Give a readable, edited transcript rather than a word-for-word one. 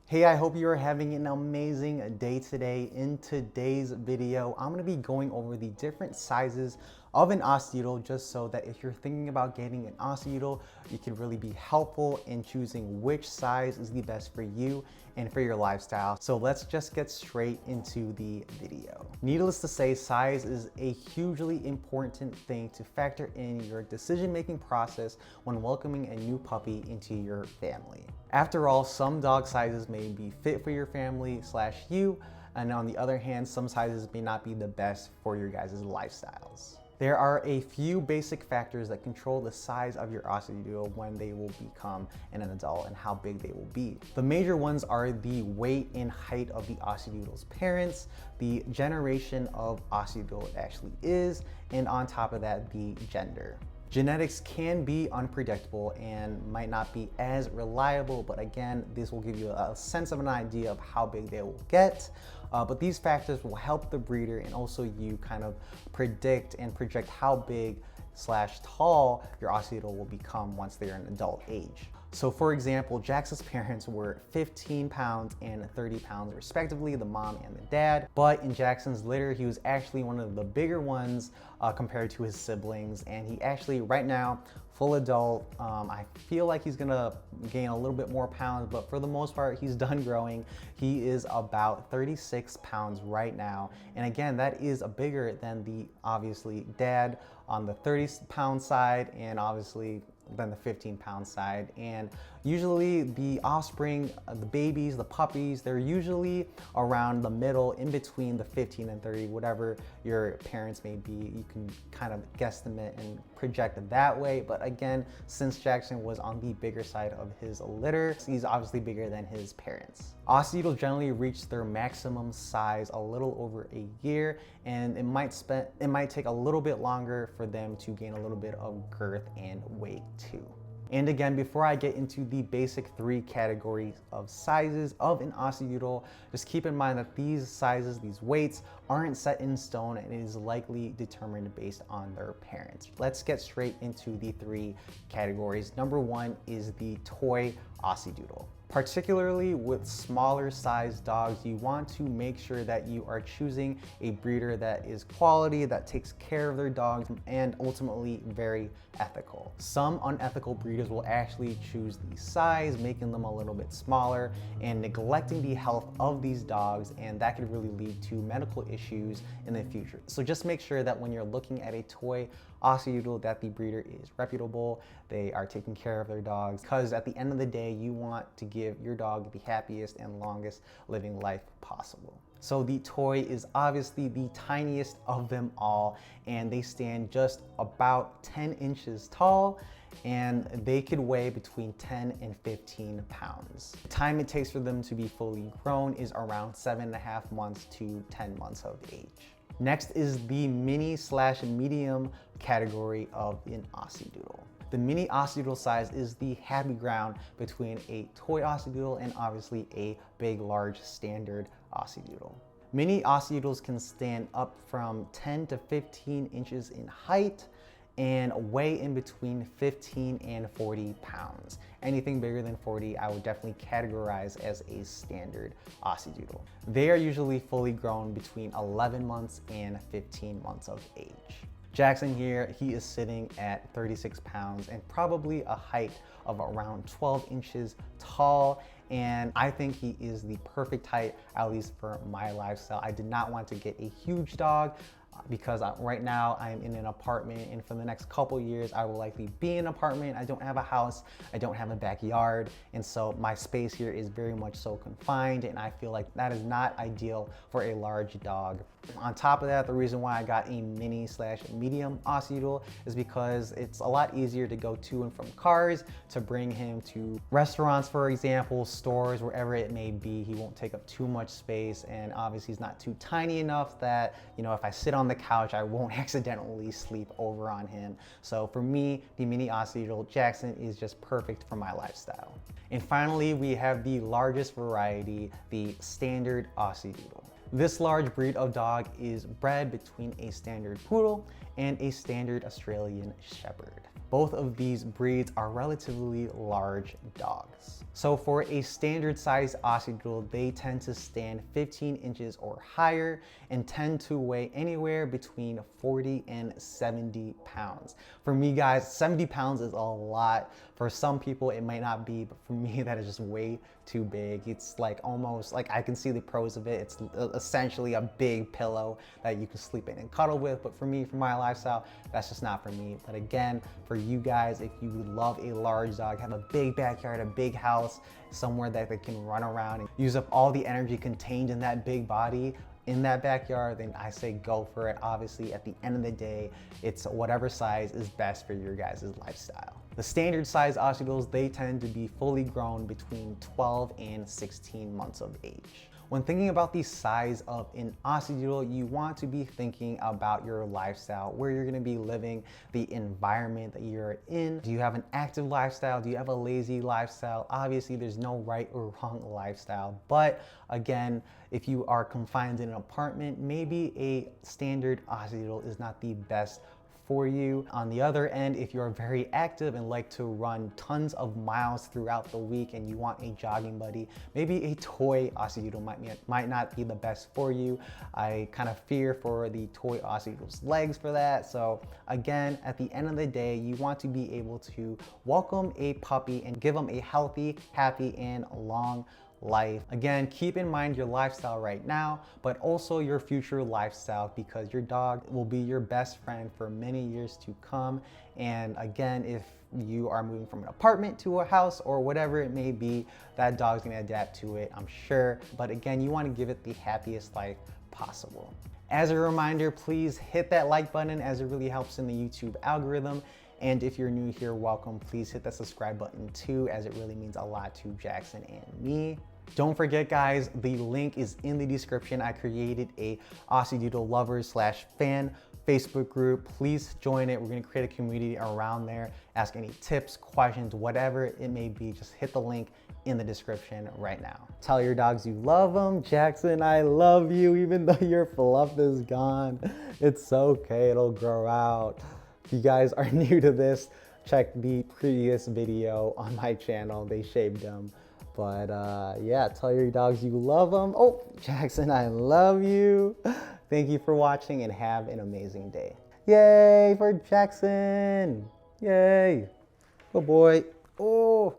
Hey, I hope you are having an amazing day today. In today's video, I'm going to be going over the different sizes of an Aussiedoodle just so that if you're thinking about getting an Aussiedoodle, you can really be helpful in choosing which size is the best for you and for your lifestyle. So let's just get straight into the video. Needless to say, size is a hugely important thing to factor in your decision-making process when welcoming a new puppy into your family. After all, some dog sizes may be fit for your family / you, and on the other hand, some sizes may not be the best for your guys' lifestyles. There are a few basic factors that control the size of your Aussiedoodle when they will become an adult and how big they will be. The major ones are the weight and height of the Aussiedoodle's parents, the generation of Aussiedoodle it actually is, and on top of that, the gender. Genetics can be unpredictable and might not be as reliable, but again, this will give you a sense of an idea of how big they will get. But these factors will help the breeder and also you kind of predict and project how big / tall your Aussiedoodle will become once they're an adult age. So for example, Jaxon's parents were 15 pounds and 30 pounds respectively, the mom and the dad. But in Jaxon's litter, he was actually one of the bigger ones compared to his siblings. And he actually, right now, full adult, I feel like he's gonna gain a little bit more pounds, but for the most part, he's done growing. He is about 36 pounds right now. And again, that is bigger than the, obviously, dad on the 30-pound side and obviously than the 15-pound side. And usually the offspring, the babies, the puppies, they're usually around the middle, in between the 15 and 30, whatever your parents may be. You can kind of guesstimate and project it that way. But again, since Jaxon was on the bigger side of his litter, he's obviously bigger than his parents. Aussiedoodles generally reach their maximum size a little over a year, and it might take a little bit longer for them to gain a little bit of girth and weight too. And again, before I get into the basic 3 categories of sizes of an Aussiedoodle, just keep in mind that these sizes, these weights, aren't set in stone and it is likely determined based on their parents. Let's get straight into the 3 categories. Number 1 is the toy Aussiedoodle. Particularly with smaller sized dogs, you want to make sure that you are choosing a breeder that is quality, that takes care of their dogs, and ultimately very ethical. Some unethical breeders will actually choose the size, making them a little bit smaller and neglecting the health of these dogs, and that could really lead to medical issues in the future. So just make sure that when you're looking at a toy Aussiedoodle that the breeder is reputable, they are taking care of their dogs, because at the end of the day, you want to give your dog the happiest and longest living life possible. So the toy is obviously the tiniest of them all, and they stand just about 10 inches tall, and they could weigh between 10 and 15 pounds. The time it takes for them to be fully grown is around 7.5 months to 10 months of age. Next is the mini / medium category of an Aussiedoodle. The mini Aussiedoodle size is the happy ground between a toy Aussiedoodle and obviously a big, large, standard Aussiedoodle. Mini Aussiedoodles can stand up from 10 to 15 inches in height and weigh in between 15 and 40 pounds. Anything bigger than 40, I would definitely categorize as a standard Aussiedoodle. They are usually fully grown between 11 months and 15 months of age. Jaxon here, he is sitting at 36 pounds and probably a height of around 12 inches tall. And I think he is the perfect height, at least for my lifestyle. I did not want to get a huge dog because right now I'm in an apartment, and for the next couple years I will likely be in an apartment. I don't have a house, I don't have a backyard, and so my space here is very much so confined, and I feel like that is not ideal for a large dog. On top of that, the reason why I got a mini / medium Aussiedoodle is because it's a lot easier to go to and from cars, to bring him to restaurants, for example, stores, wherever it may be. He won't take up too much space, and obviously he's not too tiny enough that, you know, if I sit on the couch, I won't accidentally sleep over on him. So for me, the mini Aussiedoodle Jaxon is just perfect for my lifestyle. And finally, we have the largest variety, the standard Aussiedoodle. This large breed of dog is bred between a standard poodle and a standard Australian shepherd. both of these breeds are relatively large dogs. So for a standard size Aussiedoodle, they tend to stand 15 inches or higher and tend to weigh anywhere between 40 and 70 pounds. For me guys, 70 pounds is a lot. For some people it might not be, but for me that is just way too big. It's like almost like I can see the pros of it. It's essentially a big pillow that you can sleep in and cuddle with, but for me, for my lifestyle, that's just not for me. But again, for you guys, if you love a large dog, have a big backyard, a big house, somewhere that they can run around and use up all the energy contained in that big body in that backyard, then I say go for it. Obviously, at the end of the day, it's whatever size is best for your guys' lifestyle. The standard size Aussiedoodles, they tend to be fully grown between 12 and 16 months of age. When thinking about the size of an Aussiedoodle, you want to be thinking about your lifestyle, where you're gonna be living, the environment that you're in. Do you have an active lifestyle? Do you have a lazy lifestyle? Obviously, there's no right or wrong lifestyle, but again, if you are confined in an apartment, maybe a standard Aussiedoodle is not the best for you. On the other end, if you're very active and like to run tons of miles throughout the week and you want a jogging buddy, maybe a toy Aussiedoodle might not be the best for you. I kind of fear for the toy Aussiedoodle's legs for that. So again, at the end of the day, you want to be able to welcome a puppy and give them a healthy, happy, and long life. Again, keep in mind your lifestyle right now, but also your future lifestyle, because your dog will be your best friend for many years to come. And again, if you are moving from an apartment to a house or whatever it may be, that dog's gonna adapt to it, I'm sure. But again, you wanna give it the happiest life possible. As a reminder, please hit that like button as it really helps in the YouTube algorithm. And if you're new here, welcome. Please hit that subscribe button too, as it really means a lot to Jackson and me. Don't forget guys, the link is in the description. I created a Aussiedoodle lovers / fan Facebook group. Please join it. We're gonna create a community around there. Ask any tips, questions, whatever it may be, just hit the link in the description right now. Tell your dogs you love them. Jackson, I love you, even though your fluff is gone. It's okay, it'll grow out. If you guys are new to this, check the previous video on my channel. They shaved them. But yeah, tell your dogs you love them. Oh, Jackson, I love you. Thank you for watching and have an amazing day. Yay for Jackson. Yay. Good boy. Oh.